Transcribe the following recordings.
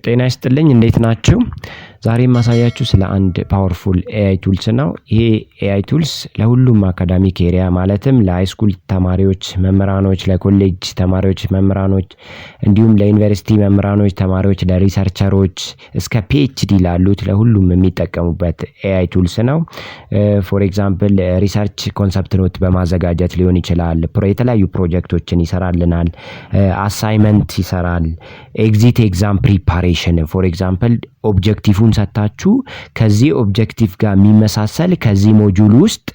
ጤና ይስጥልኝ እንዴት ናችሁ? ዛሬ ማሳያችሁ ስለ አንድ ፓወርፉል ኤአይ ቱልስ ነው። ይሄ ኤአይ ቱልስ ለሁሉም አካዳሚክ ኤሪያ ማለትም ለሃይስኩል ተማሪዎች፣ መምህራኖች፣ ለኮሌጅ ተማሪዎች፣ መምህራኖች እንዲሁም ለዩኒቨርሲቲ መምህራኖች፣ ተማሪዎች፣ ለሪሰርቸሮች እስከ ፒኤችዲ ላሉት ለሁሉም የሚጠቀሙበት ኤአይ ቱልስ ነው። ፎር ኤግዛምፕል ሪሰርች ኮንሰፕት ኖት በማዘጋጀት ሊሆን ይችላል። የተለያዩ ፕሮጀክቶችን ይሰራልናል። አሳይመንት ይሰራል። ኤግዚት ኤግዛም ፕሪፓሬሽን ፎር ኤግዛምፕል ኦብጀክቲቭን ሰጣችሁ ከዚህ ኦብጀክቲቭ ጋር የሚመሳሰል ከዚህ ሞጁል ውስጥ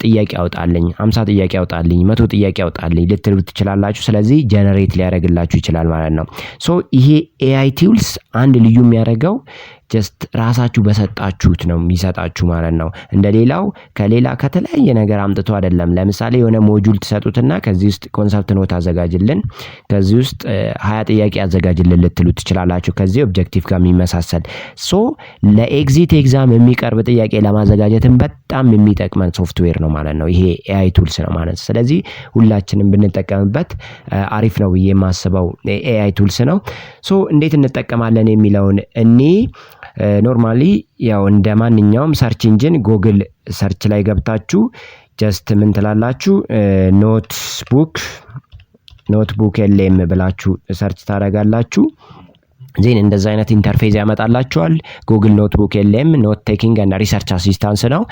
ጥያቄ ያውጣልኝ 50 ጥያቄ ያውጣልኝ 100 ጥያቄ ያውጣልኝ ልትሉ ትችላላችሁ። ስለዚህ ጀነሬት ሊያደርግላችሁ ይችላል ማለት ነው። ሶ ይሄ ኤአይ ቱልስ አንድ ልዩ የሚያደርገው ጀስት ራሳችሁ በሰጣችሁት ነው የሚሰጣችሁ ማለት ነው። እንደሌላው ከተለያየ ነገር አምጥቶ አይደለም። ለምሳሌ የሆነ ሞጁል ትሰጡትና ከዚህ ውስጥ ኮንሰፕት ኖት አዘጋጅልን፣ ከዚህ ውስጥ 20 ጥያቄ አዘጋጅልን ልትሉ ትችላላችሁ ከዚህ ኦብጀክቲቭ ጋር የሚመሳሰል። ሶ ለኤግዚት ኤግዛም የሚቀርብ ጥያቄ ለማዘጋጀትም በጣም የሚጠቅመን ሶፍትዌር ነው ማለት ነው። ይሄ ኤአይ ቱልስ ነው ማለት ነው። ስለዚህ ሁላችንም ብንጠቀምበት አሪፍ ነው ብዬ የማስበው ኤአይ ቱልስ ነው። ሶ እንዴት እንጠቀማለን የሚለውን ኖርማሊ ያው እንደ ማንኛውም ሰርች ኢንጂን ጉግል ሰርች ላይ ገብታችሁ ጀስት ምን ትላላችሁ ኖትቡክ ኤልኤም ብላችሁ ሰርች ታደርጋላችሁ። ዜን እንደዛ አይነት ኢንተርፌስ ያመጣላችኋል። ጉግል ኖትቡክ ኤልኤም ኖት ቴኪንግ እና ሪሰርች አሲስታንስ ነው።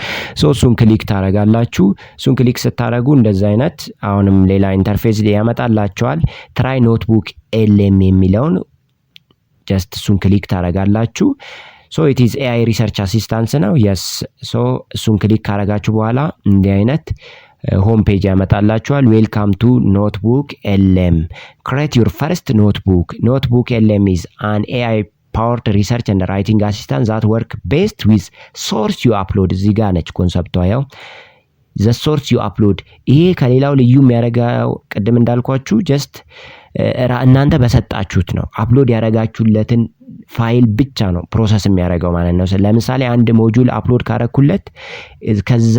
እሱን ክሊክ ታደርጋላችሁ። እሱን ክሊክ ስታደርጉ እንደዛ አይነት አሁንም ሌላ ኢንተርፌስ ያመጣላችኋል። ትራይ ኖትቡክ ኤልኤም የሚለውን ጀስት እሱን ክሊክ ታደርጋላችሁ። ሶ ኢት ኢዝ ኤአይ ሪሰርች አሲስታንስ ነው። የስ ሶ እሱን ክሊክ ካደረጋችሁ በኋላ እንዲህ አይነት ሆም ፔጅ ያመጣላችኋል። ዌልካም ቱ ኖትቡክ ኤልኤም ክሬት ዩር ፈርስት ኖትቡክ ኤልኤም ኢዝ አን ኤአይ ፓወርድ ሪሰርች ኤንድ ራይቲንግ አሲስታንት ዛት ወርክ ቤስት ዊዝ ሶርስ ዩ አፕሎድ። እዚህ ጋር ነች ኮንሰፕቷ። ያው ዘ ሶርስ ዩ አፕሎድ ይሄ ከሌላው ልዩ የሚያደርገው ቅድም እንዳልኳችሁ ጀስት እናንተ በሰጣችሁት ነው። አፕሎድ ያደረጋችሁለትን ፋይል ብቻ ነው ፕሮሰስ የሚያደርገው ማለት ነው። ለምሳሌ አንድ ሞጁል አፕሎድ ካረኩለት ከዛ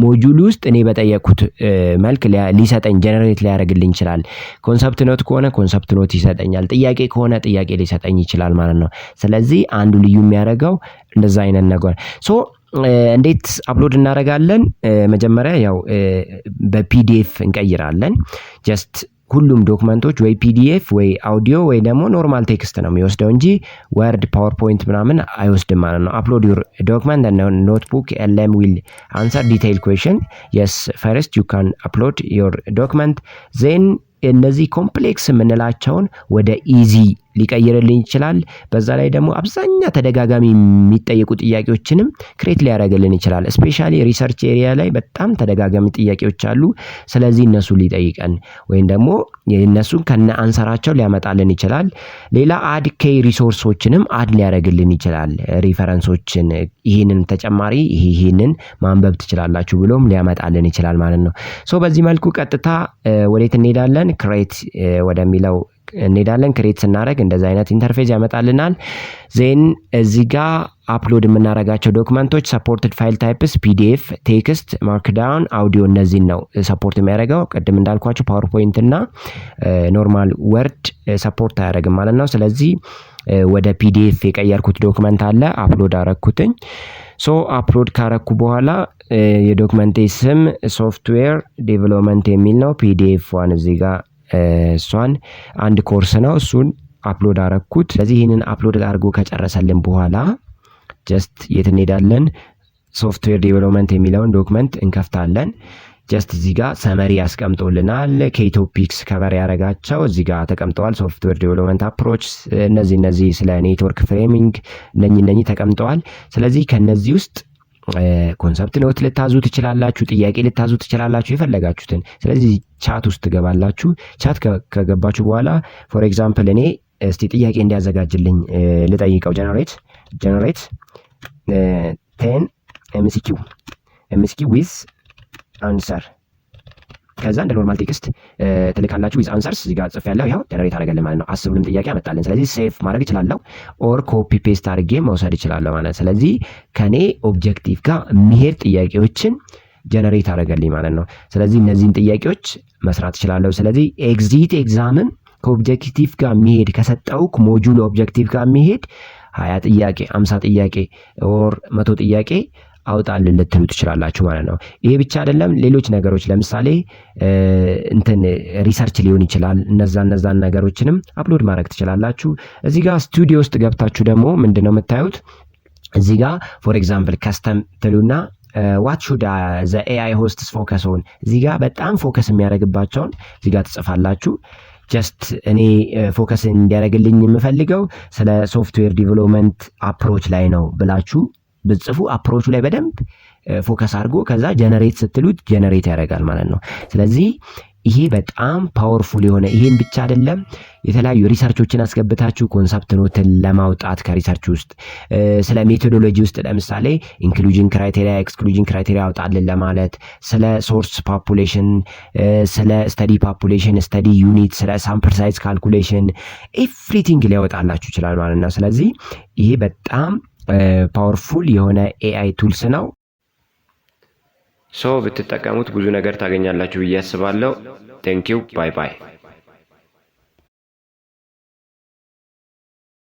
ሞጁል ውስጥ እኔ በጠየቁት መልክ ሊሰጠኝ ጀነሬት ሊያደርግልኝ ይችላል። ኮንሰፕት ኖት ከሆነ ኮንሰፕት ኖት ይሰጠኛል። ጥያቄ ከሆነ ጥያቄ ሊሰጠኝ ይችላል ማለት ነው። ስለዚህ አንዱ ልዩ የሚያደርገው እንደዛ አይነት ነገር። ሶ እንዴት አፕሎድ እናደርጋለን? መጀመሪያ ያው በፒዲኤፍ እንቀይራለን። ጀስት ሁሉም ዶክመንቶች ወይ ፒዲኤፍ ወይ አውዲዮ ወይ ደግሞ ኖርማል ቴክስት ነው የሚወስደው እንጂ ወርድ ፓወርፖይንት ምናምን አይወስድም ማለት ነው። አፕሎድ ዩር ዶክመንት and notebook LM will answer detailed question. Yes, first you can upload your document, then እነዚህ ኮምፕሌክስ የምንላቸውን ወደ ኢዚ ሊቀይርልኝ ይችላል። በዛ ላይ ደግሞ አብዛኛ ተደጋጋሚ የሚጠየቁ ጥያቄዎችንም ክሬት ሊያደርግልን ይችላል። ስፔሻሊ ሪሰርች ኤሪያ ላይ በጣም ተደጋጋሚ ጥያቄዎች አሉ። ስለዚህ እነሱ ሊጠይቀን ወይም ደግሞ እነሱን ከነ አንሰራቸው ሊያመጣልን ይችላል። ሌላ አድ ኬይ ሪሶርሶችንም አድ ሊያደርግልን ይችላል። ሪፈረንሶችን ይሄንን ተጨማሪ ይሄንን ማንበብ ትችላላችሁ ብሎም ሊያመጣልን ይችላል ማለት ነው። ሶ በዚህ መልኩ ቀጥታ ወዴት እንሄዳለን? ክሬት ወደሚለው እንሄዳለን። ክሬት ስናደርግ እንደዛ አይነት ኢንተርፌስ ያመጣልናል። ዜን እዚህ ጋር አፕሎድ የምናደርጋቸው ዶክመንቶች ሰፖርትድ ፋይል ታይፕስ ፒዲኤፍ፣ ቴክስት፣ ማርክዳውን፣ አውዲዮ እነዚህን ነው ሰፖርት የሚያደርገው። ቅድም እንዳልኳቸው ፓወርፖይንት እና ኖርማል ወርድ ሰፖርት አያደርግም ማለት ነው። ስለዚህ ወደ ፒዲኤፍ የቀየርኩት ዶክመንት አለ አፕሎድ አረኩትኝ። ሶ አፕሎድ ካረኩ በኋላ የዶክመንቴ ስም ሶፍትዌር ዴቨሎፕመንት የሚል ነው። ፒዲኤፍ ዋን እዚህ ጋር እሷን አንድ ኮርስ ነው። እሱን አፕሎድ አረኩት። ስለዚህ ይህንን አፕሎድ አድርጎ ከጨረሰልን በኋላ ጀስት የት እንሄዳለን? ሶፍትዌር ዴቨሎፕመንት የሚለውን ዶክመንት እንከፍታለን። ጀስት እዚህ ጋር ሰመሪ ያስቀምጦልናል። ኬቶፒክስ ከቨር ያደረጋቸው እዚህ ጋር ተቀምጠዋል። ሶፍትዌር ዴቨሎፕመንት አፕሮች እነዚህ ስለ ኔትወርክ ፍሬሚንግ እነኚህ ተቀምጠዋል። ስለዚህ ከነዚህ ውስጥ ኮንሰፕት ኖት ልታዙ ትችላላችሁ፣ ጥያቄ ልታዙ ትችላላችሁ፣ የፈለጋችሁትን። ስለዚህ ቻት ውስጥ ትገባላችሁ። ቻት ከገባችሁ በኋላ ፎር ኤግዛምፕል እኔ እስቲ ጥያቄ እንዲያዘጋጅልኝ ልጠይቀው። ጀነሬት 10 MCQ ዊዝ አንሰር። ከዛ እንደ ኖርማል ቴክስት ትልካላችሁ ዊዝ አንሰርስ እዚህ ጋር ጽፌያለሁ። ያው ጀነሬት አደረገልን ማለት ነው። 10ንም ጥያቄ አመጣልን። ስለዚህ ሴቭ ማድረግ እችላለሁ ኦር ኮፒ ፔስት አድርጌ መውሰድ እችላለሁ ማለት ነው። ስለዚህ ከኔ ኦብጀክቲቭ ጋር የሚሄድ ጥያቄዎችን ጀነሬት አደረገልኝ ማለት ነው። ስለዚህ እነዚህን ጥያቄዎች መስራት እችላለሁ። ስለዚህ ኤግዚት ኤግዛምን ከኦብጀክቲቭ ጋር የሚሄድ ከሰጠውክ ሞጁል ኦብጀክቲቭ ጋር የሚሄድ 20 ጥያቄ 50 ጥያቄ ኦር 100 ጥያቄ አውጣልን ልትሉ ትችላላችሁ ማለት ነው። ይሄ ብቻ አይደለም፣ ሌሎች ነገሮች ለምሳሌ ሪሰርች ሊሆን ይችላል። እነዛን ነገሮችንም አፕሎድ ማድረግ ትችላላችሁ። እዚህ ጋር ስቱዲዮ ውስጥ ገብታችሁ ደግሞ ምንድነው የምታዩት? እዚህ ጋር ፎር ኤግዛምፕል ከስተም ትሉና ዋት ሹድ ዘ ኤአይ ሆስትስ ፎከስ ኦን፣ እዚህ ጋር በጣም ፎከስ የሚያደርግባቸውን እዚህ ጋር ትጽፋላችሁ። ጀስት እኔ ፎከስ እንዲያደርግልኝ የምፈልገው ስለ ሶፍትዌር ዲቨሎፕመንት አፕሮች ላይ ነው ብላችሁ ብጽፉ አፕሮቹ ላይ በደንብ ፎከስ አድርጎ ከዛ ጀነሬት ስትሉት ጀነሬት ያደርጋል ማለት ነው። ስለዚህ ይሄ በጣም ፓወርፉል የሆነ ይሄን ብቻ አይደለም፣ የተለያዩ ሪሰርቾችን አስገብታችሁ ኮንሰፕት ኖትን ለማውጣት ከሪሰርች ውስጥ ስለ ሜቶዶሎጂ ውስጥ ለምሳሌ ኢንክሉዥን ክራይቴሪያ ኤክስክሉዥን ክራይቴሪያ አውጣልን ለማለት ስለ ሶርስ ፖፑሌሽን፣ ስለ ስተዲ ፖፑሌሽን፣ ስተዲ ዩኒት፣ ስለ ሳምፕል ሳይዝ ካልኩሌሽን ኤቭሪቲንግ ሊያወጣላችሁ ይችላል ማለት ነው። ስለዚህ ይሄ በጣም ፓወርፉል የሆነ ኤአይ ቱልስ ነው። ብትጠቀሙት ብዙ ነገር ታገኛላችሁ ብዬ አስባለሁ። ቴንኪው ባይ ባይ።